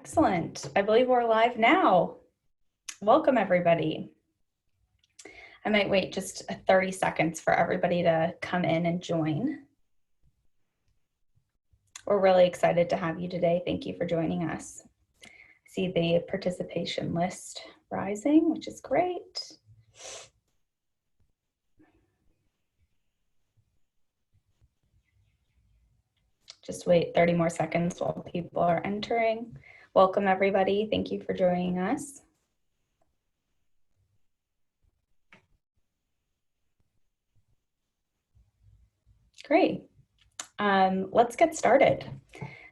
Excellent. I believe we're live now. Welcome, everybody. I might wait just 30 seconds for everybody to come in and join. We're really excited to have you today. Thank you for joining us. See the participation list rising, which is great. Just wait 30 more seconds while people are entering. Welcome, everybody. Thank you for joining us. Great. Let's get started.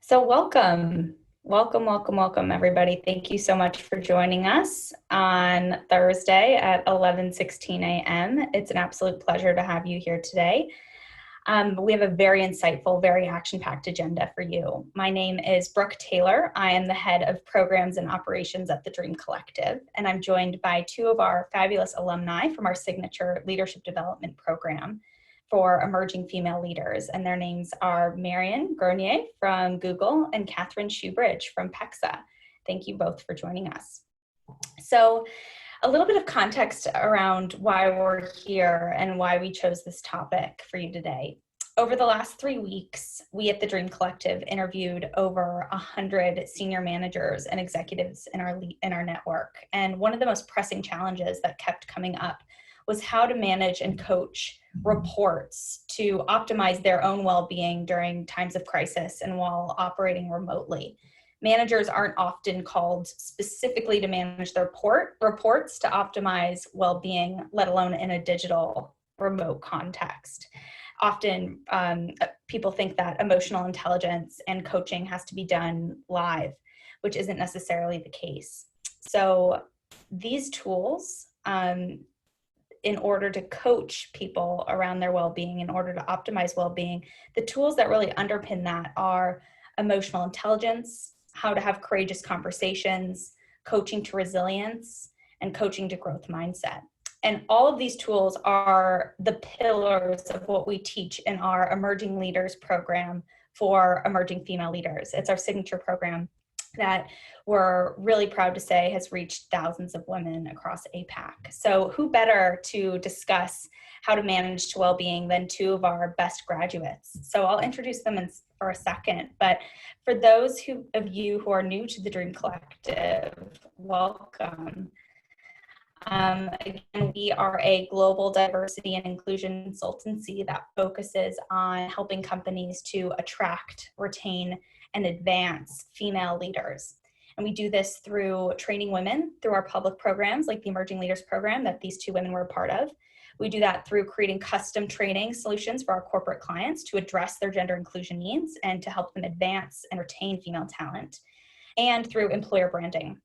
So welcome, everybody. Thank you so much for joining us on Thursday at 11:16 a.m. It's an absolute pleasure to have you here today. We have a very insightful, very action-packed agenda for you. My name is Brooke Taylor. I am the head of programs and operations at the Dream Collective, and I'm joined by two of our fabulous alumni from our signature leadership development program for emerging female leaders. And their names are Marion Grenier from Google and Catherine Shoebridge from PEXA. Thank you both for joining us. So a little bit of context around why we're here and why we chose this topic for you today. Over the last 3 weeks, we at the Dream Collective interviewed over 100 senior managers and executives in our network. And one of the most pressing challenges that kept coming up was how to manage and coach reports to optimize their own well-being during times of crisis and while operating remotely. Managers aren't often called specifically to manage their reports to optimize well-being, let alone in a digital remote context. Often people think that emotional intelligence and coaching has to be done live, which isn't necessarily the case. So these tools, in order to coach people around their well-being, in order to optimize well-being, the tools that really underpin that are emotional intelligence, how to have courageous conversations, coaching to resilience, and coaching to growth mindset. And all of these tools are the pillars of what we teach in our Emerging Leaders program for emerging female leaders. It's our signature program that we're really proud to say has reached thousands of women across APAC. So who better to discuss how to manage to well-being than two of our best graduates? So I'll introduce them for a second, but for those of you who are new to the Dream Collective, welcome. Again, we are a global diversity and inclusion consultancy that focuses on helping companies to attract, retain, and advance female leaders. And we do this through training women through our public programs like the Emerging Leaders program that these two women were a part of. We do that through creating custom training solutions for our corporate clients to address their gender inclusion needs and to help them advance and retain female talent, and through employer branding.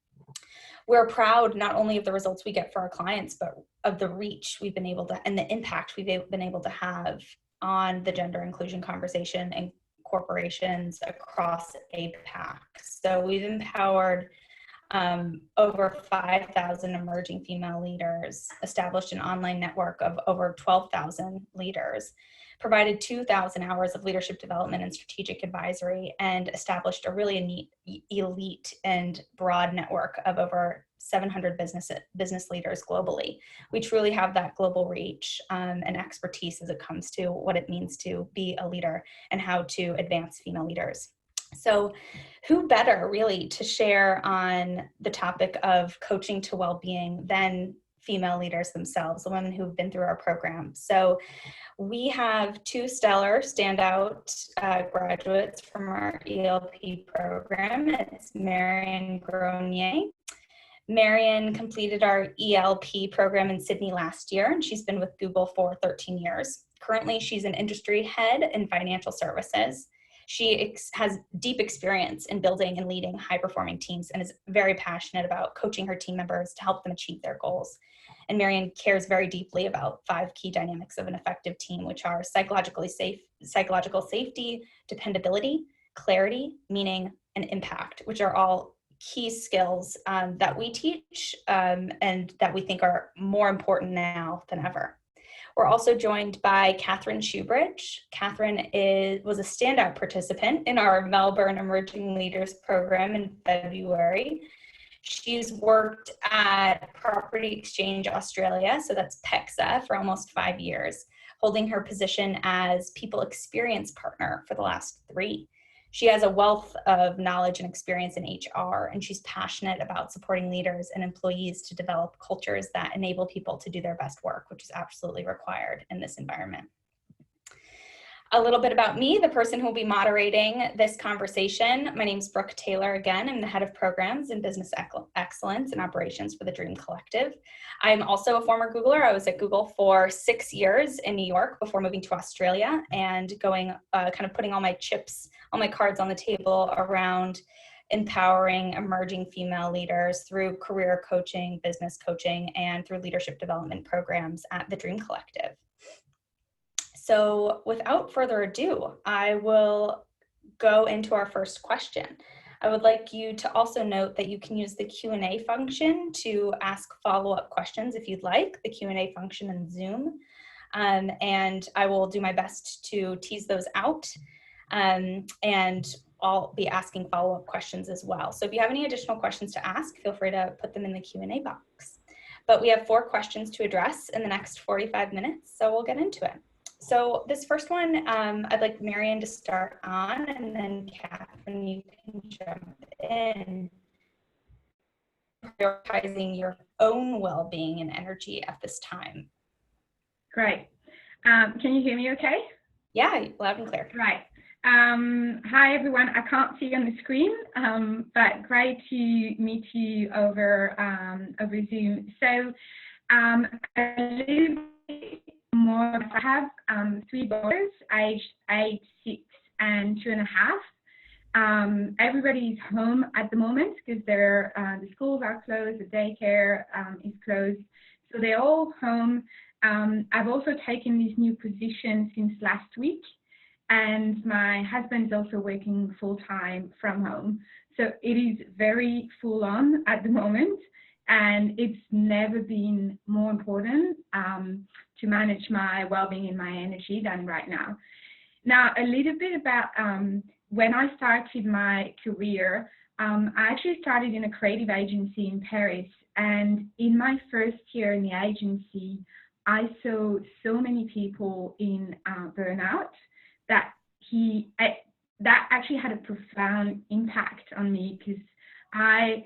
We're proud not only of the results we get for our clients, but of the reach we've been able to, and the impact we've been able to have on the gender inclusion conversation and corporations across APAC. So we've empowered over 5,000 emerging female leaders, established an online network of over 12,000 leaders, provided 2,000 hours of leadership development and strategic advisory, and established a really neat, elite and broad network of over 700 business leaders globally. We truly have that global reach and expertise as it comes to what it means to be a leader and how to advance female leaders. So who better really to share on the topic of coaching to well-being than female leaders themselves, the women who've been through our program. So we have two stellar standout graduates from our ELP program. It's Marion Grenier. Marion completed our ELP program in Sydney last year, and she's been with Google for 13 years. Currently, she's an industry head in financial services. She has deep experience in building and leading high-performing teams and is very passionate about coaching her team members to help them achieve their goals. And Marion cares very deeply about 5 key dynamics of an effective team, which are psychological safety, dependability, clarity, meaning, and impact, which are all key skills that we teach and that we think are more important now than ever. We're also joined by Catherine Shoebridge. Catherine was a standout participant in our Melbourne Emerging Leaders program in February. She's worked at Property Exchange Australia, so that's PEXA, for almost 5 years, holding her position as People Experience Partner for the last 3. She has a wealth of knowledge and experience in HR, and she's passionate about supporting leaders and employees to develop cultures that enable people to do their best work, which is absolutely required in this environment. A little bit about me, the person who will be moderating this conversation. My name is Brooke Taylor again. I'm the head of programs and business excellence and operations for the Dream Collective. I'm also a former Googler. I was at Google for 6 years in New York before moving to Australia and going, kind of putting all my cards on the table around empowering emerging female leaders through career coaching, business coaching, and through leadership development programs at the Dream Collective. So without further ado, I will go into our first question. I would like you to also note that you can use the Q&A function to ask follow-up questions if you'd like, the Q&A function in Zoom. And I will do my best to tease those out. And I'll be asking follow-up questions as well. So if you have any additional questions to ask, feel free to put them in the Q&A box. But we have 4 questions to address in the next 45 minutes, so we'll get into it. So this first one, I'd like Marian to start on, and then Catherine, you can jump in. Prioritizing your own well-being and energy at this time. Great. Can you hear me okay? Yeah, loud and clear. Right. Hi, everyone. I can't see you on the screen, but great to meet you over Zoom. So a little bit more, I have 3 daughters, aged 8, 6, and 2.5. Everybody's home at the moment because the schools are closed, the daycare is closed, so they're all home. I've also taken this new position since last week, and my husband's also working full-time from home. So it is very full on at the moment, and it's never been more important to manage my well-being and my energy than right now. Now, a little bit about when I started my career, I actually started in a creative agency in Paris, and in my first year in the agency, I saw so many people in burnout that that actually had a profound impact on me, because I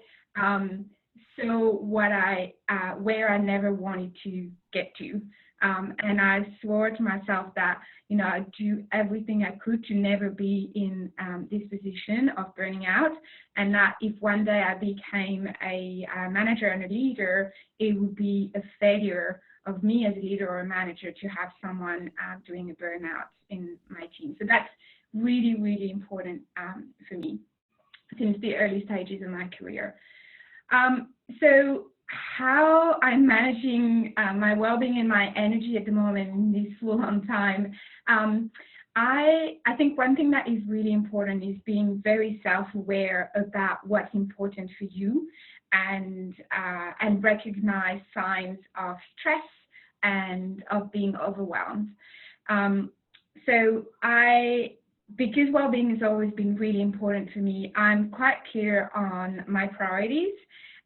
saw where I never wanted to get to. And I swore to myself that, I'd do everything I could to never be in this position of burning out, and that if one day I became a manager and a leader, it would be a failure of me as a leader or a manager to have someone doing a burnout in my team. So that's really, really important for me since the early stages of my career. So how I'm managing my well-being and my energy at the moment in this full-on time, I think one thing that is really important is being very self-aware about what's important for you, and recognize signs of stress and of being overwhelmed. So because well-being has always been really important for me, I'm quite clear on my priorities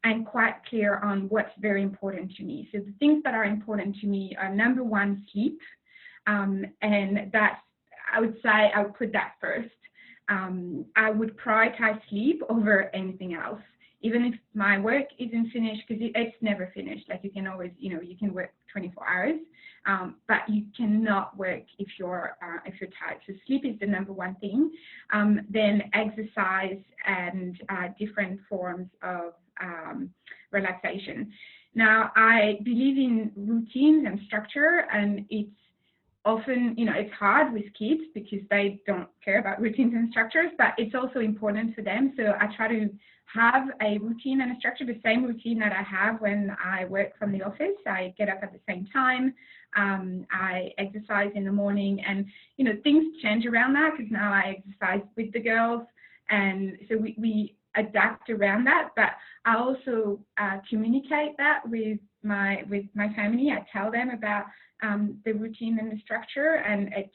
and quite clear on what's very important to me. So the things that are important to me are, number 1, sleep, and that's, I would say I would put that first. I would prioritize sleep over anything else, even if my work isn't finished, because it's never finished. Like, you can always, you can work 24 hours, but you cannot work if you're tired. So sleep is the number 1 thing. Then exercise and different forms of relaxation. Now, I believe in routines and structure, and it's often, it's hard with kids because they don't care about routines and structures, but it's also important for them. So I try to have a routine and a structure, the same routine that I have when I work from the office. I get up at the same time, I exercise in the morning, and things change around that because now I exercise with the girls, and so we adapt around that. But I also communicate that with my family. I tell them about the routine and the structure, and it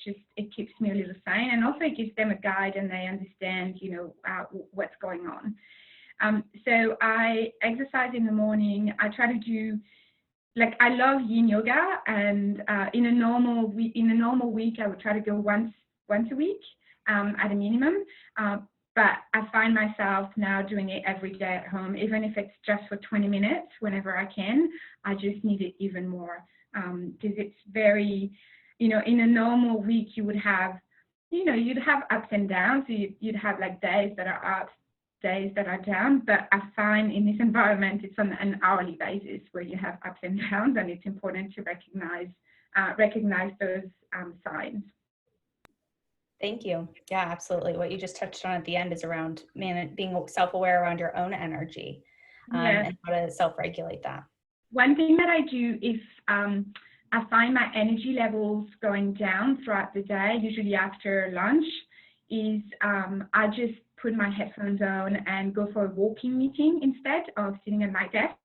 keeps me a little sane, and also it gives them a guide and they understand, you know, what's going on. So I exercise in the morning. I try to do, like, I love yin yoga, and in a normal week I would try to go once a week at a minimum. But I find myself now doing it every day at home, even if it's just for 20 minutes whenever I can. I just need it even more, because it's very, you know, in a normal week you would have, you know, you'd have ups and downs. So you'd have like days that are up, days that are down, but I find in this environment it's on an hourly basis where you have ups and downs, and it's important to recognize those signs. Thank you. Yeah, absolutely. What you just touched on at the end is around being self-aware around your own energy, Yes. and how to self-regulate that. One thing that I do if I find my energy levels going down throughout the day, usually after lunch, is I just put my headphones on and go for a walking meeting instead of sitting at my desk.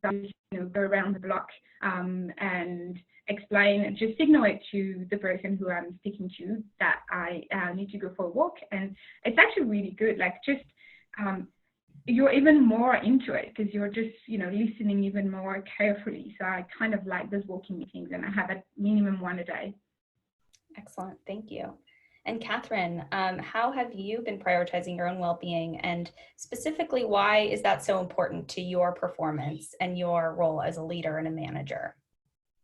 So, you know, go around the block and explain, just signal it to the person who I'm speaking to that I need to go for a walk. And it's actually really good. Like, just you're even more into it because you're just, you know, listening even more carefully. So I kind of like those walking meetings, and I have a minimum one a day. Excellent. Thank you. And Catherine, how have you been prioritizing your own well-being, and specifically, why is that so important to your performance and your role as a leader and a manager?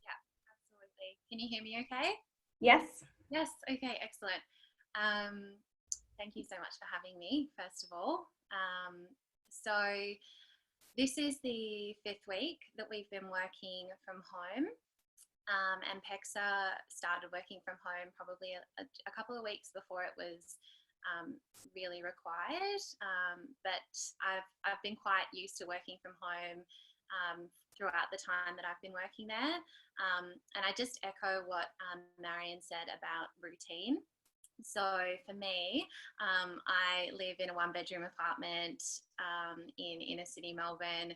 Yeah, absolutely. Can you hear me okay? Yes. Yes. Okay, excellent. Thank you so much for having me, first of all. So this is the 5th week that we've been working from home. And PEXA started working from home probably a couple of weeks before it was really required. But I've been quite used to working from home throughout the time that I've been working there. And I just echo what Marion said about routine. So for me, I live in a 1-bedroom apartment in inner city Melbourne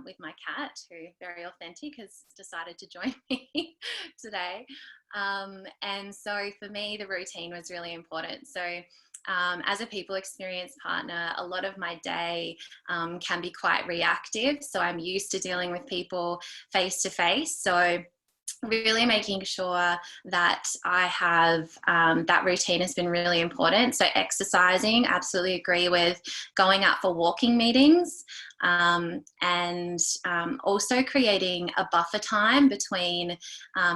with my cat, who very authentic has decided to join me today. And so for me, the routine was really important. So as a people experience partner, a lot of my day can be quite reactive. So I'm used to dealing with people face to face. So really making sure that I have that routine has been really important. So exercising, absolutely agree with. Going out for walking meetings, and also creating a buffer time between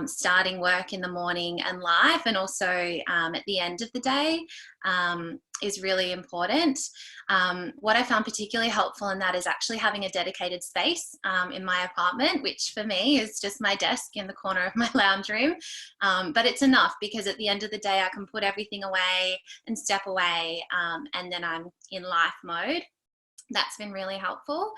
starting work in the morning and life, and also at the end of the day is really important. What I found particularly helpful in that is actually having a dedicated space in my apartment, which for me is just my desk in the corner of my lounge room. But it's enough, because at the end of the day I can put everything away and step away, and then I'm in life mode. That's been really helpful.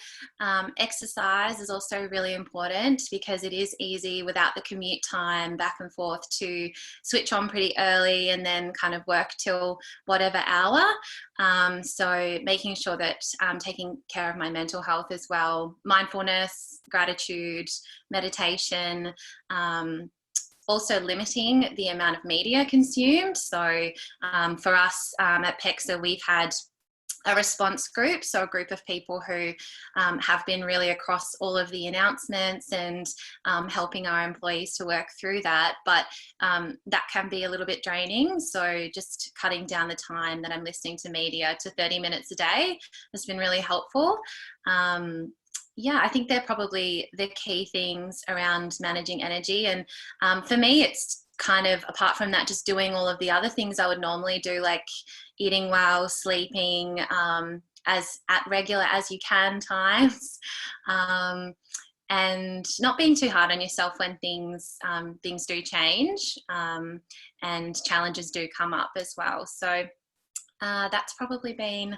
Exercise is also really important, because it is easy without the commute time back and forth to switch on pretty early and then kind of work till whatever hour. So making sure that I'm taking care of my mental health as well. Mindfulness, gratitude, meditation, also limiting the amount of media consumed. So for us at PEXA, we've had a response group, so a group of people who have been really across all of the announcements and helping our employees to work through that. But that can be a little bit draining. So just cutting down the time that I'm listening to media to 30 minutes a day has been really helpful. Yeah, I think they're probably the key things around managing energy. And for me, it's kind of, apart from that, just doing all of the other things I would normally do, like eating well, sleeping as at regular as you can times, and not being too hard on yourself when things do change, and challenges do come up as well. So that's probably been,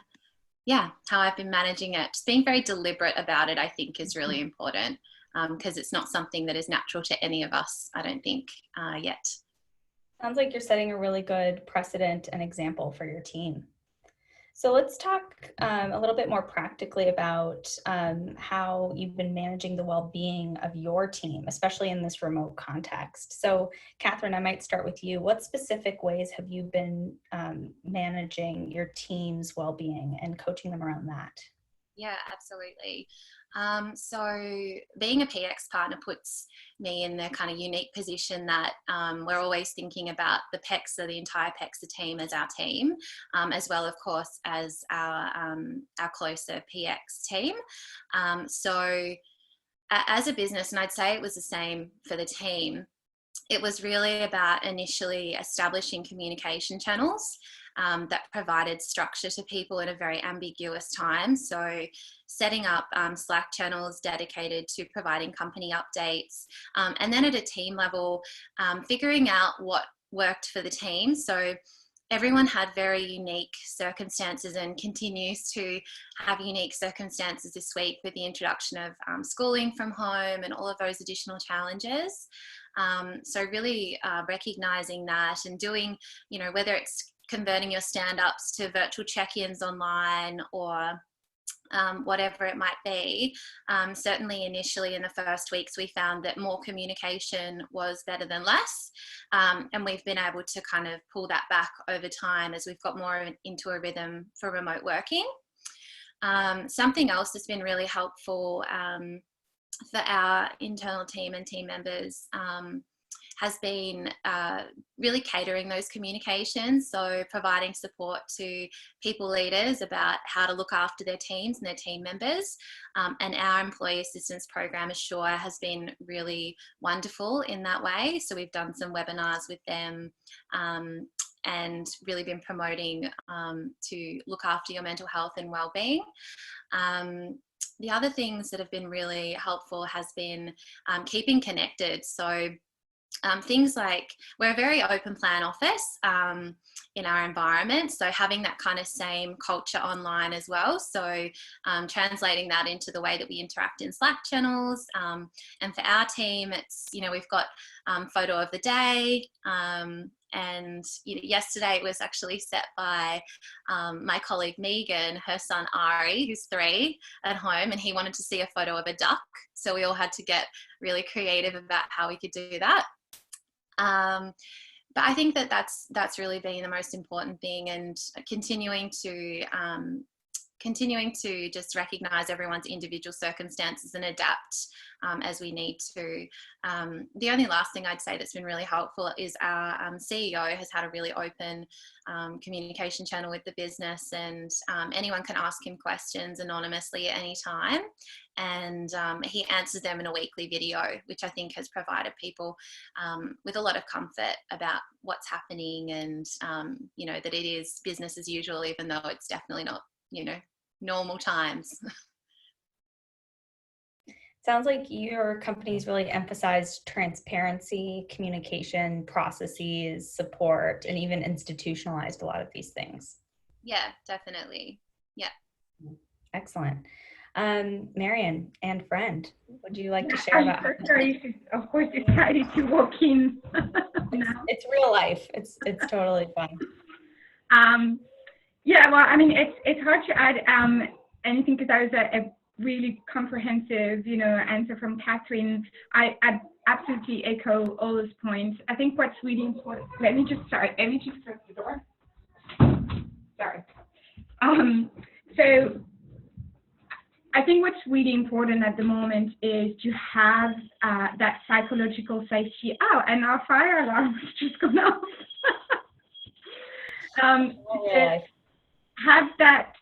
how I've been managing it. Just being very deliberate about it, I think, is really important, because it's not something that is natural to any of us, I don't think, yet. Sounds like you're setting a really good precedent and example for your team. So let's talk a little bit more practically about how you've been managing the well-being of your team, especially in this remote context. So Catherine, I might start with you. What specific ways have you been managing your team's well-being and coaching them around that? Yeah, absolutely. So being a PX partner puts me in the kind of unique position that we're always thinking about the PEXA, the entire PEXA team as our team, as well, of course, as our closer PX team. So as a business, and I'd say it was the same for the team, it was really about initially establishing communication channels that provided structure to people in a very ambiguous time. So setting up Slack channels dedicated to providing company updates. And then at a team level, figuring out what worked for the team. So everyone had very unique circumstances and continues to have unique circumstances this week with the introduction of schooling from home and all of those additional challenges. So really recognizing that and doing, whether it's converting your stand-ups to virtual check-ins online or whatever it might be. Certainly initially in the first weeks, we found that more communication was better than less. And we've been able to kind of pull that back over time as we've got more into a rhythm for remote working. Something else that's been really helpful for our internal team and team members has been really catering those communications. So providing support to people leaders about how to look after their teams and their team members. And our employee assistance program, Assure, has been really wonderful in that way. So we've done some webinars with them and really been promoting to look after your mental health and well-being. The other things that have been really helpful has been keeping connected. So things like, we're a very open plan office in our environment, so having that kind of same culture online as well. So translating that into the way that we interact in Slack channels. And for our team, it's, we've got photo of the day. And yesterday it was actually set by my colleague Megan, her son Ari, who's 3 at home, and he wanted to see a photo of a duck. So we all had to get really creative about how we could do that. But I think that that's really been the most important thing, and continuing to just recognize everyone's individual circumstances and adapt as we need to. The only last thing I'd say that's been really helpful is our CEO has had a really open communication channel with the business, and anyone can ask him questions anonymously at any time. And he answers them in a weekly video, which I think has provided people with a lot of comfort about what's happening, and that it is business as usual, even though it's definitely not, normal times. Sounds like your company's really emphasized transparency, communication, processes, support, and even institutionalized a lot of these things. Yeah, definitely. Yeah. Excellent. Marion and friend, would you like to share about? Of course, decided to walk in. It's real life. It's totally fun. Yeah, well, I mean, it's hard to add anything, because that was a really comprehensive, answer from Catherine. I absolutely echo all those points. I think what's really important. Let me just close the door. Sorry. So I think what's really important at the moment is to have that psychological safety. Oh, and our fire alarm has just gone off. Have that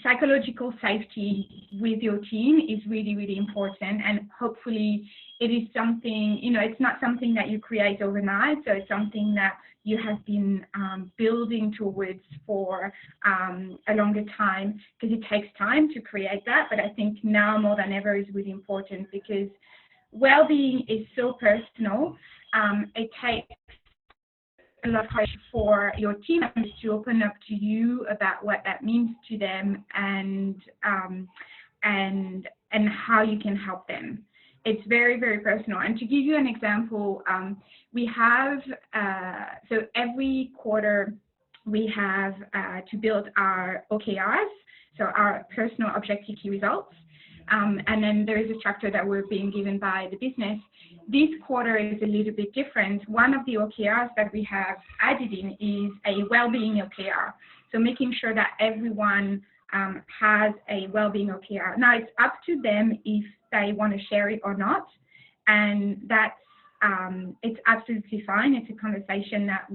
psychological safety with your team is really, really important. And hopefully it is something, it's not something that you create overnight. So it's something that you have been building towards for a longer time, because it takes time to create that. But I think now more than ever is really important, because well-being is so personal. It takes a lot of pressure for your team members to open up to you about what that means to them, and how you can help them. It's very, very personal. And to give you an example, we have so every quarter we have to build our OKRs, so our personal objective key results. And then there is a structure that we're being given by the business. This quarter is a little bit different. One of the OKRs that we have added in is a well-being OKR. So making sure that everyone has a well-being OKR. Now it's up to them if they want to share it or not, and that's it's absolutely fine. It's a conversation that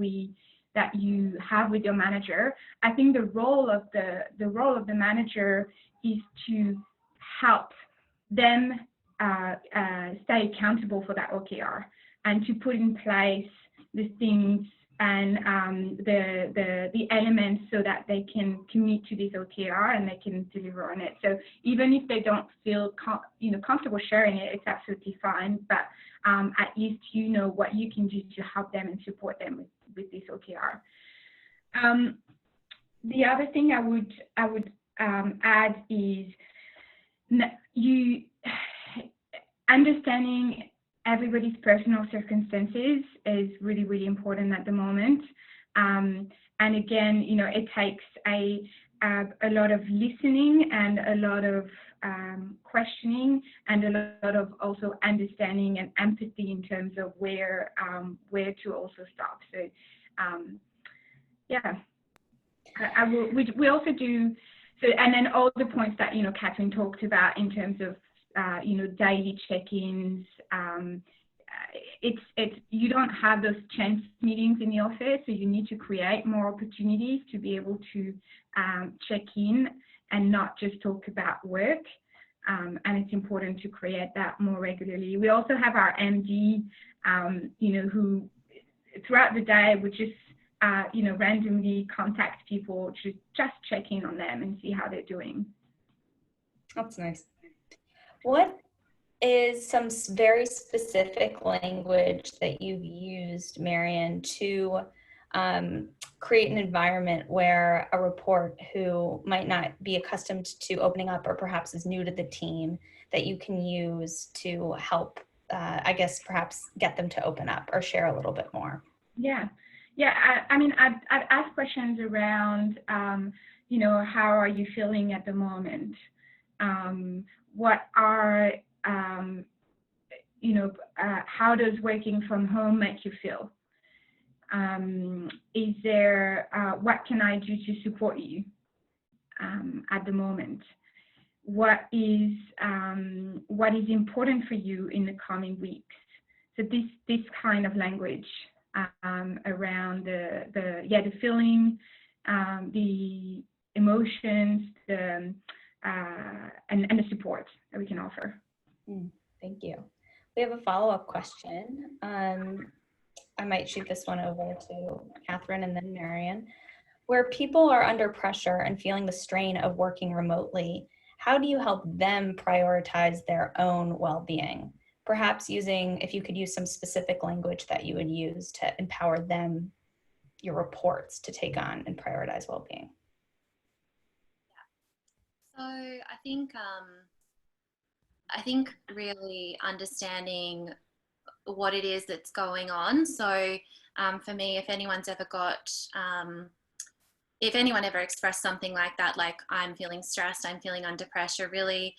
you have with your manager. I think the role of the manager is to help them stay accountable for that OKR and to put in place the things and the elements so that they can commit to this OKR and they can deliver on it. So even if they don't feel comfortable sharing it, it's absolutely fine. But at least you know what you can do to help them and support them with this OKR. The other thing I would add is you understanding everybody's personal circumstances is really, really important at the moment. And again, it takes a lot of listening and a lot of questioning and a lot of also understanding and empathy in terms of where to also stop. So yeah, we also do. So, and then all the points that Catherine talked about in terms of daily check-ins. You don't have those chance meetings in the office, so you need to create more opportunities to be able to check in and not just talk about work. And it's important to create that more regularly. We also have our MD, who throughout the day would just randomly contact people to just check in on them and see how they're doing. That's nice. What is some very specific language that you've used, Marion, to create an environment where a report who might not be accustomed to opening up or perhaps is new to the team that you can use to help, perhaps get them to open up or share a little bit more? Yeah. I'd ask questions around, how are you feeling at the moment? What are, how does working from home make you feel? Is there, what can I do to support you at the moment? What is important for you in the coming weeks? So this kind of language around the feeling, the emotions, and the support that we can offer. Thank you. We have a follow-up question. I might shoot this one over to Catherine and then Marion. Where people are under pressure and feeling the strain of working remotely, how do you help them prioritize their own well-being? Perhaps if you could use some specific language that you would use to empower them, your reports, to take on and prioritize well-being. So I think really understanding what it is that's going on. So for me, if anyone's ever if anyone ever expressed something like that, like I'm feeling stressed, I'm feeling under pressure, really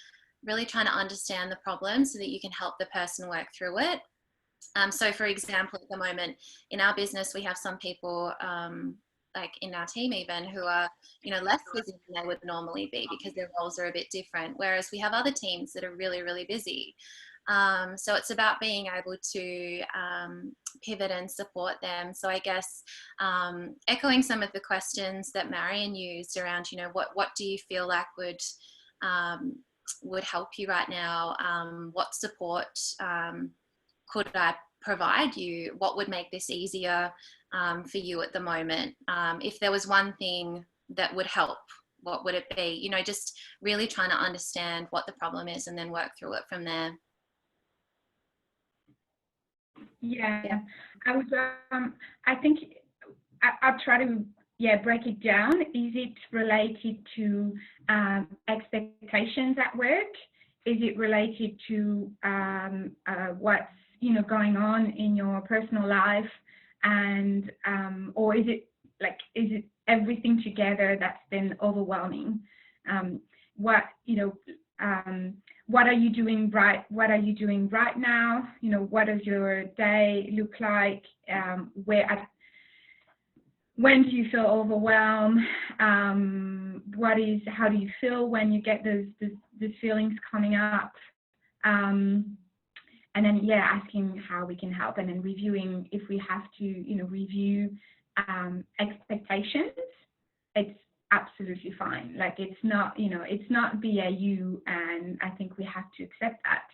trying to understand the problem so that you can help the person work through it. So for example, at the moment in our business, we have some people like in our team even who are, less busy than they would normally be because their roles are a bit different. Whereas we have other teams that are really, really busy. So it's about being able to pivot and support them. So I guess echoing some of the questions that Marion used around, what do you feel like would help you right now? What support could I provide you? What would make this easier for you at the moment? If there was one thing that would help, what would it be? Just really trying to understand what the problem is and then work through it from there. Yeah. I would. I think I'll try to break it down. Is it related to expectations at work? Is it related to what's going on in your personal life, and or is it everything together that's been overwhelming. What are you doing right? What are you doing right now? What does your day look like? When do you feel overwhelmed? How do you feel when you get those feelings coming up? And then, asking how we can help, and then reviewing if we have to, review expectations. It's absolutely fine. Like, it's not, it's not BAU, and I think we have to accept that.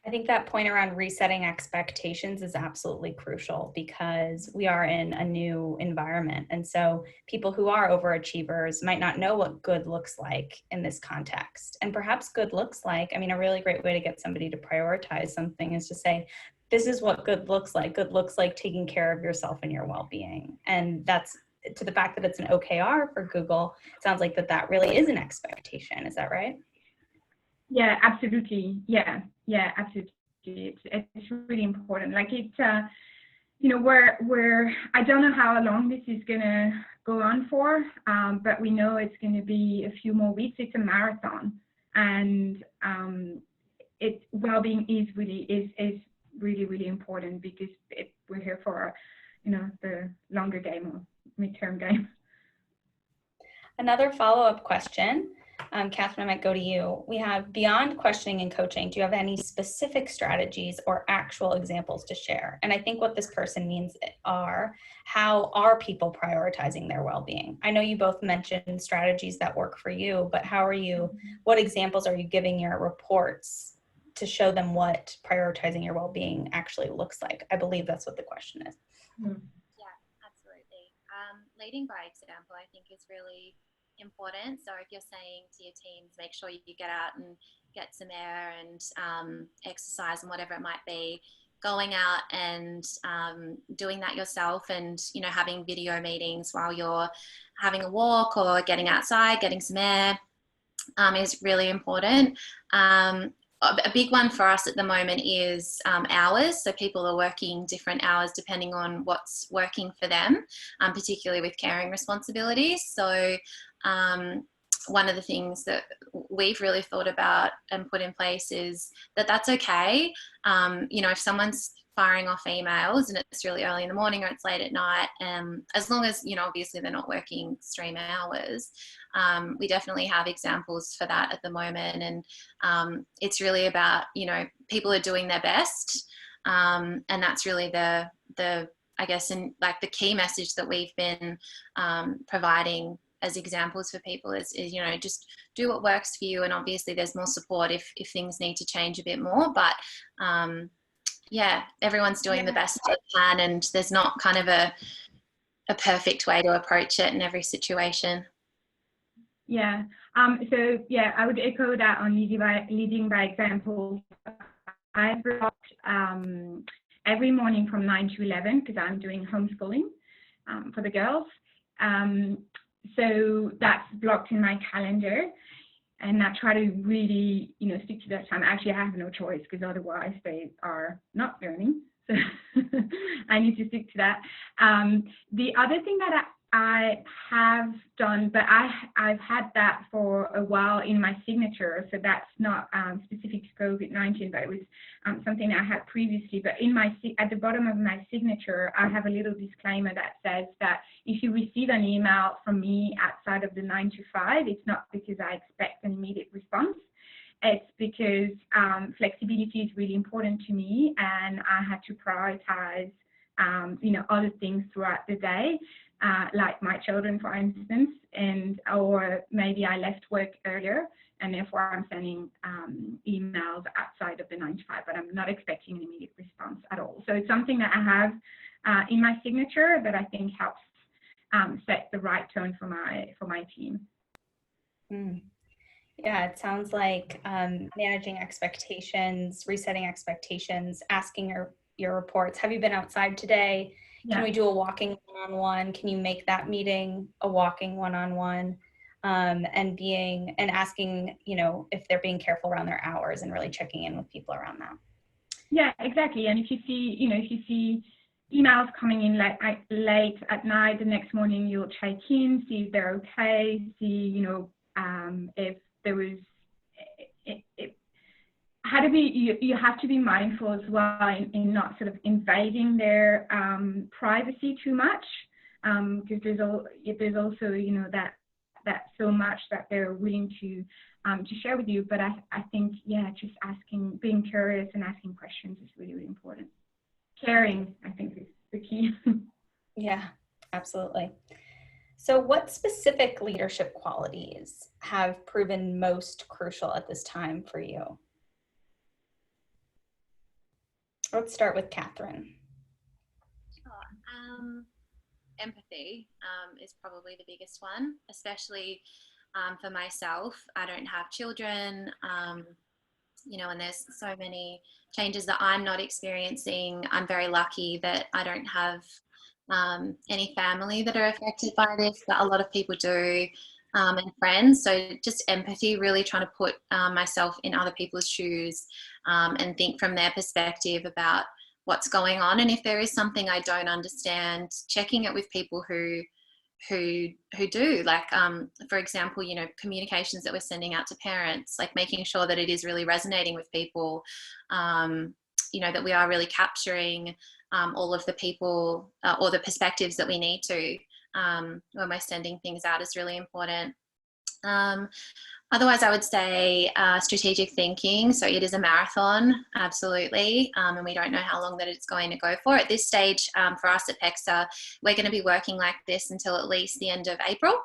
I think that point around resetting expectations is absolutely crucial, because we are in a new environment. And so people who are overachievers might not know what good looks like in this context. And perhaps good looks like, a really great way to get somebody to prioritize something is to say, this is what good looks like. Good looks like taking care of yourself and your well-being. And that's, to the fact that it's an OKR for Google, it sounds like that really is an expectation. Is that right? Yeah, absolutely. Yeah, absolutely. It's really important. Like, it's we're I don't know how long this is gonna go on for, but we know it's going to be a few more weeks. It's a marathon, and well-being is really important, because we're here for the longer game or midterm game. Another follow-up question. Catherine, I might go to you. We have, beyond questioning and coaching, do you have any specific strategies or actual examples to share? And I think what this person means are, how are people prioritizing their well-being? I know you both mentioned strategies that work for you, but what examples are you giving your reports to show them what prioritizing your well-being actually looks like? I believe that's what the question is. Yeah, absolutely. Leading by example, I think, is really important. So if you're saying to your teams, make sure you get out and get some air and exercise and whatever it might be, going out and doing that yourself, and having video meetings while you're having a walk or getting outside, getting some air, is really important. A big one for us at the moment is hours. So people are working different hours depending on what's working for them, particularly with caring responsibilities. So one of the things that we've really thought about and put in place is that's okay. If someone's firing off emails and it's really early in the morning or it's late at night, as long as, obviously they're not working extreme hours, we definitely have examples for that at the moment. And it's really about, people are doing their best. And that's really the I guess, and like the key message that we've been providing as examples for people is just do what works for you. And obviously there's more support if things need to change a bit more, but everyone's doing the best they can, and there's not kind of a perfect way to approach it in every situation. I would echo that on leading by example. I blocked every morning from 9 to 11, because I'm doing homeschooling for the girls. So that's blocked in my calendar, and I try to really, stick to that time. Actually, I have no choice, because otherwise they are not learning. So I need to stick to that. The other thing that I have done, but I've had that for a while in my signature, so that's not specific to COVID-19, but it was something I had previously. But at the bottom of my signature, I have a little disclaimer that says that if you receive an email from me outside of the 9 to 5, it's not because I expect an immediate response. It's because flexibility is really important to me, and I had to prioritize, other things throughout the day. Like my children, for instance, or maybe I left work earlier, and therefore I'm sending emails outside of the 9 to 5, but I'm not expecting an immediate response at all. So it's something that I have in my signature that I think helps set the right tone for my team. Yeah, it sounds like managing expectations, resetting expectations, asking your reports. Have you been outside today? Can we do a walking one-on-one? Can you make that meeting a walking one-on-one? And asking, if they're being careful around their hours, and really checking in with people around that. Yeah, exactly. And if you see, emails coming in late at night. The next morning you'll check in, see if they're okay, see, you know, if there was, you have to be mindful as well in not sort of invading their privacy too much, because there's also, you know, that so much that they're willing to share with you. But I think, yeah, just asking, being curious and asking questions is really, really important. Caring, I think, is the key. Yeah, absolutely. So what specific leadership qualities have proven most crucial at this time for you? Let's start with Catherine. Sure. Empathy is probably the biggest one, especially for myself. I don't have children, you know, and there's so many changes that I'm not experiencing. I'm very lucky that I don't have any family that are affected by this, but a lot of people do, and friends. So just empathy, really trying to put myself in other people's shoes and think from their perspective about what's going on. And if there is something I don't understand, checking it with people who do, like, for example, you know, communications that we're sending out to parents, like making sure that it is really resonating with people, you know, that we are really capturing all of the people or the perspectives that we need to when we're sending things out is really important. Otherwise, I would say strategic thinking. So it is a marathon, absolutely, and we don't know how long that it's going to go for. At this stage, for us at PEXA, we're going to be working like this until at least the end of April.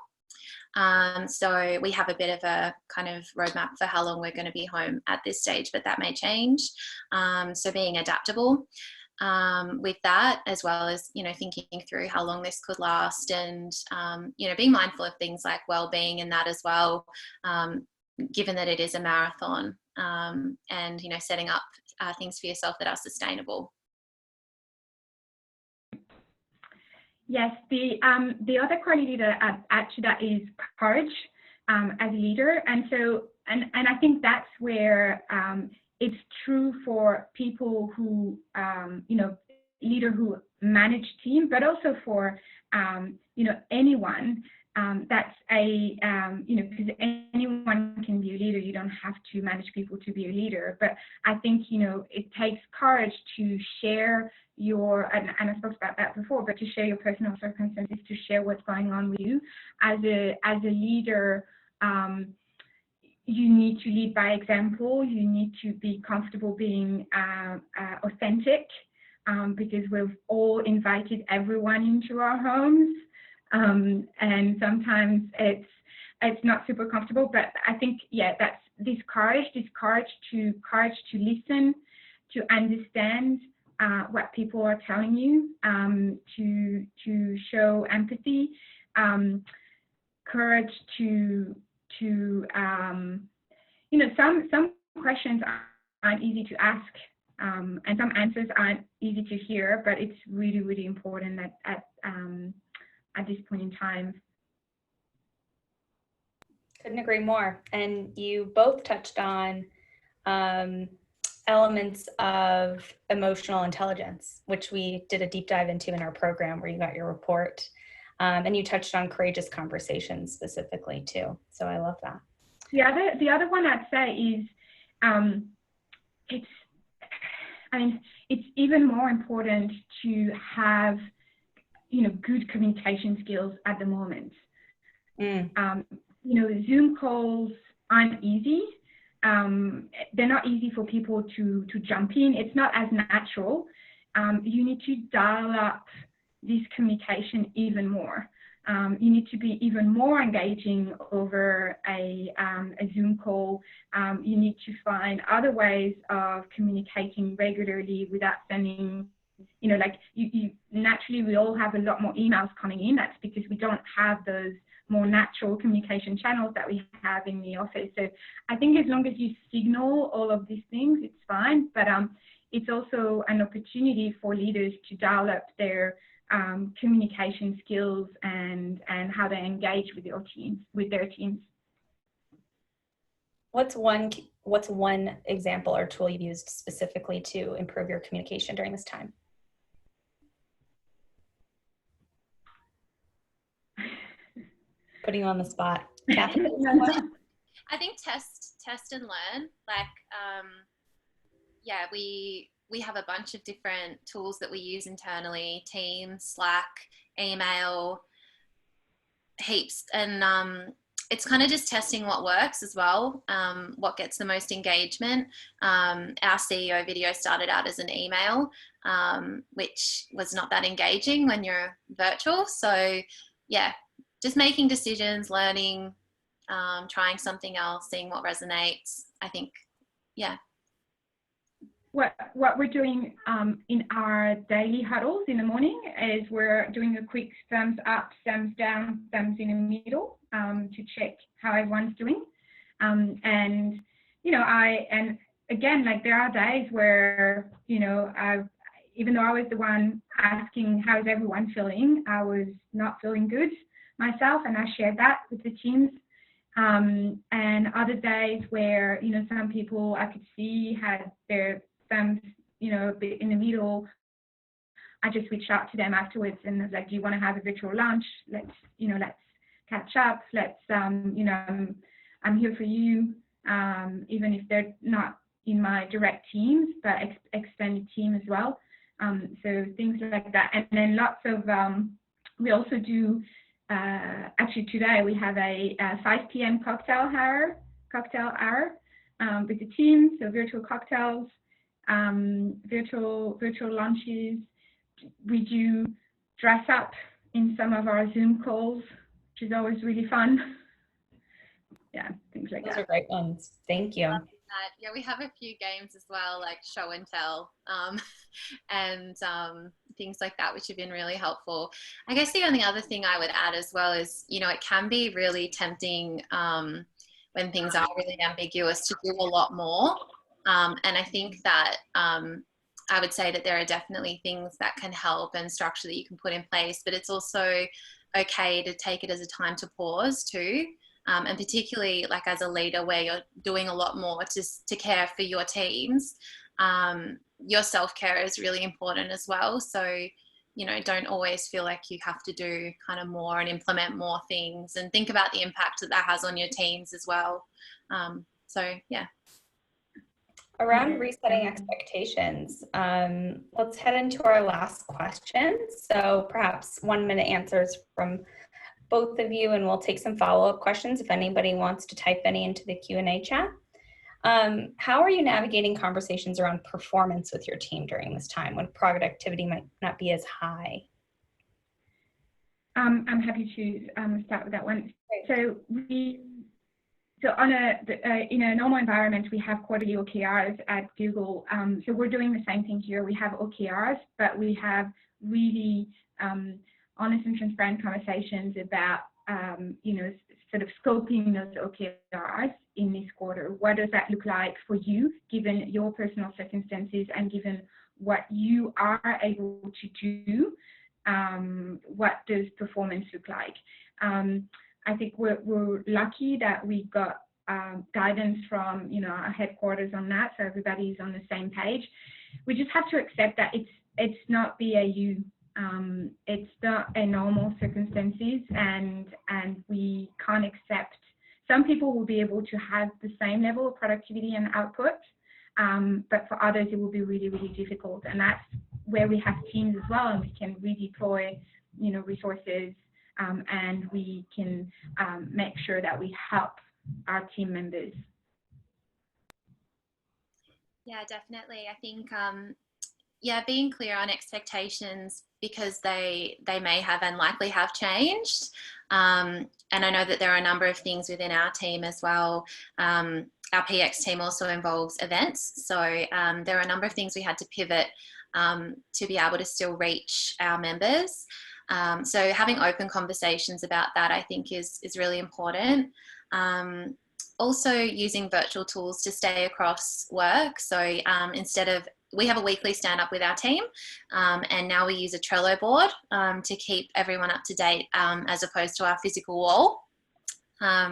So we have a bit of a kind of roadmap for how long we're going to be home at this stage, but that may change. So being adaptable with that, as well as, you know, thinking through how long this could last, and, you know, being mindful of things like well-being and that as well, given that it is a marathon, and, you know, setting up things for yourself that are sustainable. Yes, the other quality that I add to that is courage as a leader. And so, and I think that's where it's true for people who, you know, leader who manage team, but also for, you know, anyone that's a, you know, because anyone can be a leader. You don't have to manage people to be a leader. But I think, you know, it takes courage to share your, and I spoke about that before, but to share your personal circumstances, to share what's going on with you. As a leader, you need to lead by example. You need to be comfortable being authentic, because we've all invited everyone into our homes, and sometimes it's not super comfortable. But I think, yeah, that's this courage to listen, to understand what people are telling you, to show empathy, courage to you know, some questions aren't easy to ask, and some answers aren't easy to hear, but it's really, really important at this point in time. Couldn't agree more. And you both touched on elements of emotional intelligence, which we did a deep dive into in our program where you got your report. And you touched on courageous conversations specifically too. So I love that. The other one I'd say is, it's even more important to have, you know, good communication skills at the moment. You know, Zoom calls aren't easy. They're not easy for people to jump in. It's not as natural. You need to dial up this communication even more. You need to be even more engaging over a Zoom call. You need to find other ways of communicating regularly without sending, you know, like you naturally, we all have a lot more emails coming in. That's because we don't have those more natural communication channels that we have in the office. So I think as long as you signal all of these things, it's fine. But it's also an opportunity for leaders to dial up their communication skills and how they engage with their teams. What's one example or tool you've used specifically to improve your communication during this time? putting you on the spot. Catherine? I think test and learn. Like, yeah, we have a bunch of different tools that we use internally: Teams, Slack, email, heaps. And it's kind of just testing what works as well, what gets the most engagement. Our CEO video started out as an email, which was not that engaging when you're virtual. So yeah, just making decisions, learning, trying something else, seeing what resonates. I think, yeah. What we're doing in our daily huddles in the morning is we're doing a quick thumbs up, thumbs down, thumbs in the middle to check how everyone's doing. And, you know, and again, like there are days where, you know, even though I was the one asking how's everyone feeling, I was not feeling good myself, and I shared that with the teams. And other days where, you know, some people I could see had their thumbs, you know, a bit in the middle, I just reached out to them afterwards and was like, do you want to have a virtual lunch? Let's, you know, let's catch up. Let's, you know, I'm here for you, even if they're not in my direct teams, but extended team as well. So things like that. And then lots of, we also do, actually today we have a 5 p.m. cocktail hour with the team, so virtual cocktails, virtual lunches. We do dress up in some of our Zoom calls, which is always really fun. Yeah, things like that. Those are great ones. Thank you. Yeah, we have a few games as well, like show and tell, and things like that, which have been really helpful. I guess the only other thing I would add as well is, you know, it can be really tempting when things are really ambiguous to do a lot more. And I think that I would say that there are definitely things that can help and structure that you can put in place, but it's also okay to take it as a time to pause too. And particularly like as a leader where you're doing a lot more to care for your teams, your self-care is really important as well. So, you know, don't always feel like you have to do kind of more and implement more things, and think about the impact that has on your teams as well. So, yeah. Around resetting expectations, let's head into our last question. So perhaps 1 minute answers from both of you, and we'll take some follow-up questions if anybody wants to type any into the Q&A chat. How are you navigating conversations around performance with your team during this time when productivity might not be as high? I'm happy to start with that one. So on in a normal environment, we have quarterly OKRs at Google. So we're doing the same thing here. We have OKRs, but we have really honest and transparent conversations about, you know, sort of scoping those OKRs in this quarter. What does that look like for you, given your personal circumstances and given what you are able to do? What does performance look like? I think we're lucky that we got guidance from, you know, our headquarters on that, so everybody's on the same page. We just have to accept that it's not BAU. It's not a normal circumstances, and we can't accept. Some people will be able to have the same level of productivity and output, but for others it will be really, really difficult. And that's where we have teams as well, and we can redeploy, you know, resources, and we can make sure that we help our team members. Yeah, definitely. I think, yeah, being clear on expectations, because they may have and likely have changed. And I know that there are a number of things within our team as well. Our PX team also involves events. So there are a number of things we had to pivot to be able to still reach our members. So having open conversations about that, I think, is really important. Also using virtual tools to stay across work. So we have a weekly stand up with our team, and now we use a Trello board to keep everyone up to date, as opposed to our physical wall.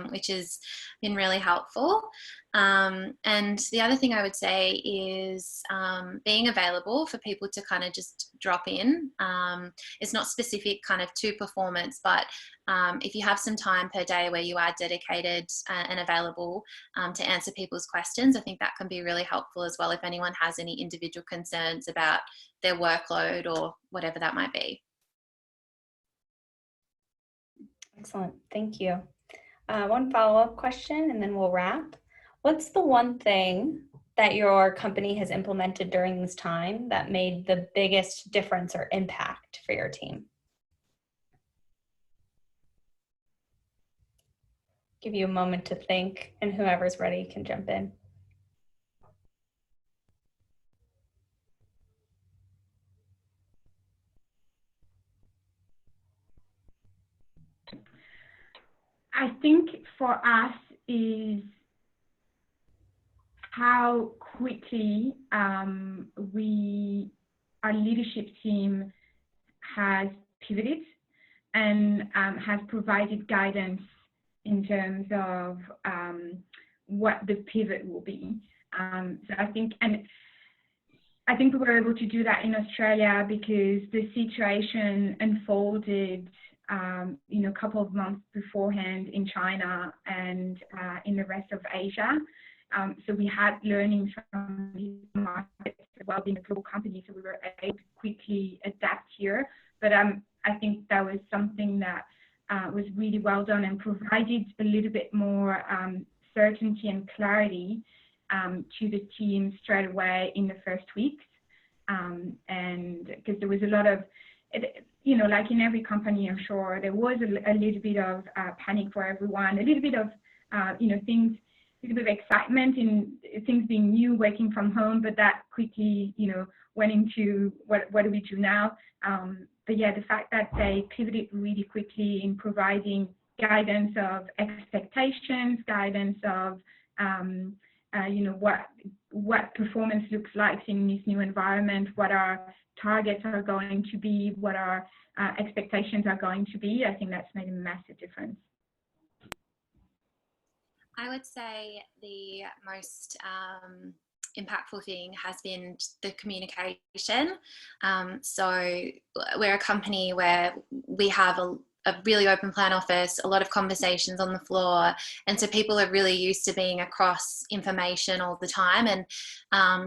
which has been really helpful. And the other thing I would say is being available for people to kind of just drop in. It's not specific kind of to performance, but if you have some time per day where you are dedicated and available to answer people's questions, I think that can be really helpful as well if anyone has any individual concerns about their workload or whatever that might be. Excellent, thank you. One follow-up question and then we'll wrap. What's the one thing that your company has implemented during this time that made the biggest difference or impact for your team? Give you a moment to think, and whoever's ready can jump in. I think for us is how quickly our leadership team has pivoted and has provided guidance in terms of what the pivot will be. So I think we were able to do that in Australia because the situation unfolded a couple of months beforehand in China and in the rest of Asia. So we had learnings from these markets as well, being a global company, so we were able to quickly adapt here. But I think that was something that was really well done and provided a little bit more certainty and clarity to the team straight away in the first weeks. And because there was a lot of, like in every company, I'm sure, there was a little bit of panic for everyone, a little bit of, things, a little bit of excitement in things being new, working from home, but that quickly, went into what do we do now? But yeah, the fact that they pivoted really quickly in providing guidance of expectations, guidance of, what performance looks like in this new environment, what our targets are going to be, what our expectations are going to be, I think that's made a massive difference. I would say the most impactful thing has been the communication. So we're a company where we have a really open plan office, a lot of conversations on the floor, and so people are really used to being across information all the time. And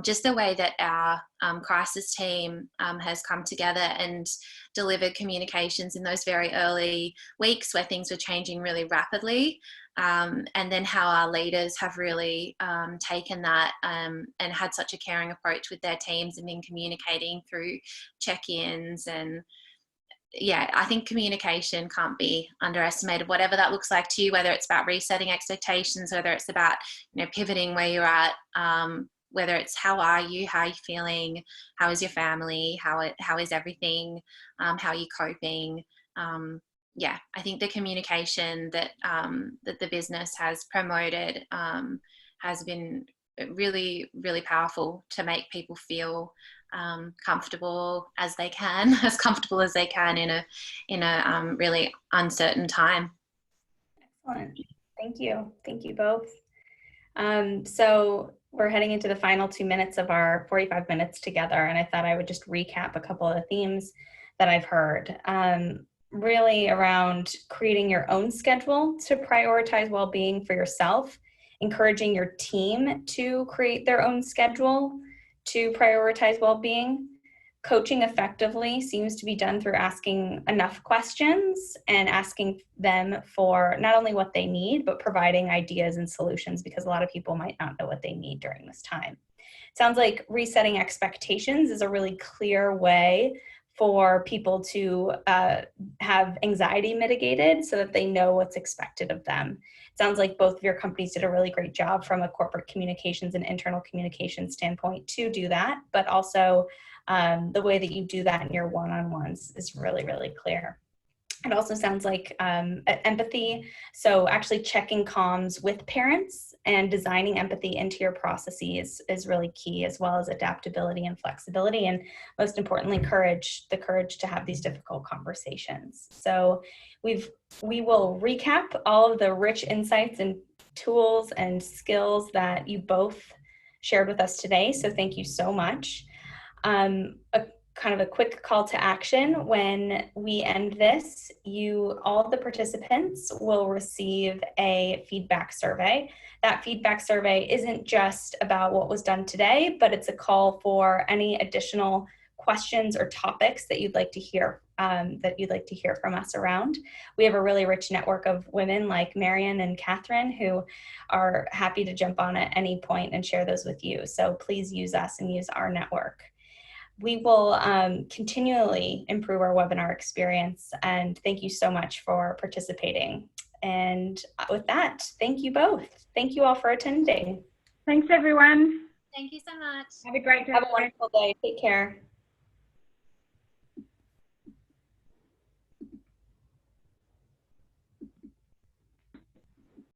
just the way that our crisis team has come together and delivered communications in those very early weeks where things were changing really rapidly, and then how our leaders have really taken that and had such a caring approach with their teams and been communicating through check-ins. And yeah, I think communication can't be underestimated, whatever that looks like to you, whether it's about resetting expectations, whether it's about, pivoting where you're at, whether it's how are you feeling, how is your family, how is everything, how are you coping. Yeah, I think the communication that that the business has promoted has been really, really powerful to make people feel comfortable as they can, as comfortable as they can in a really uncertain time. Excellent. Thank you both. So we're heading into the final 2 minutes of our 45 minutes together, and I thought I would just recap a couple of the themes that I've heard. Really around creating your own schedule to prioritize well-being for yourself, encouraging your team to create their own schedule to prioritize well-being. Coaching effectively seems to be done through asking enough questions and asking them for not only what they need, but providing ideas and solutions, because a lot of people might not know what they need during this time. It sounds like resetting expectations is a really clear way for people to have anxiety mitigated so that they know what's expected of them. It sounds like both of your companies did a really great job from a corporate communications and internal communication standpoint to do that, but also the way that you do that in your one-on-ones is really, really clear. It also sounds like empathy. So actually checking comms with parents and designing empathy into your processes is really key, as well as adaptability and flexibility. And most importantly, courage, the courage to have these difficult conversations. So we will recap all of the rich insights and tools and skills that you both shared with us today. So thank you so much. Kind of a quick call to action. When we end this, all of the participants will receive a feedback survey. That feedback survey isn't just about what was done today, but it's a call for any additional questions or topics that you'd like to hear from us around. We have a really rich network of women like Marion and Catherine who are happy to jump on at any point and share those with you. So please use us and use our network. We will continually improve our webinar experience, and thank you so much for participating. And with that, thank you both. Thank you all for attending. Thanks, everyone. Thank you so much. Have a great day. Have a wonderful day. Take care.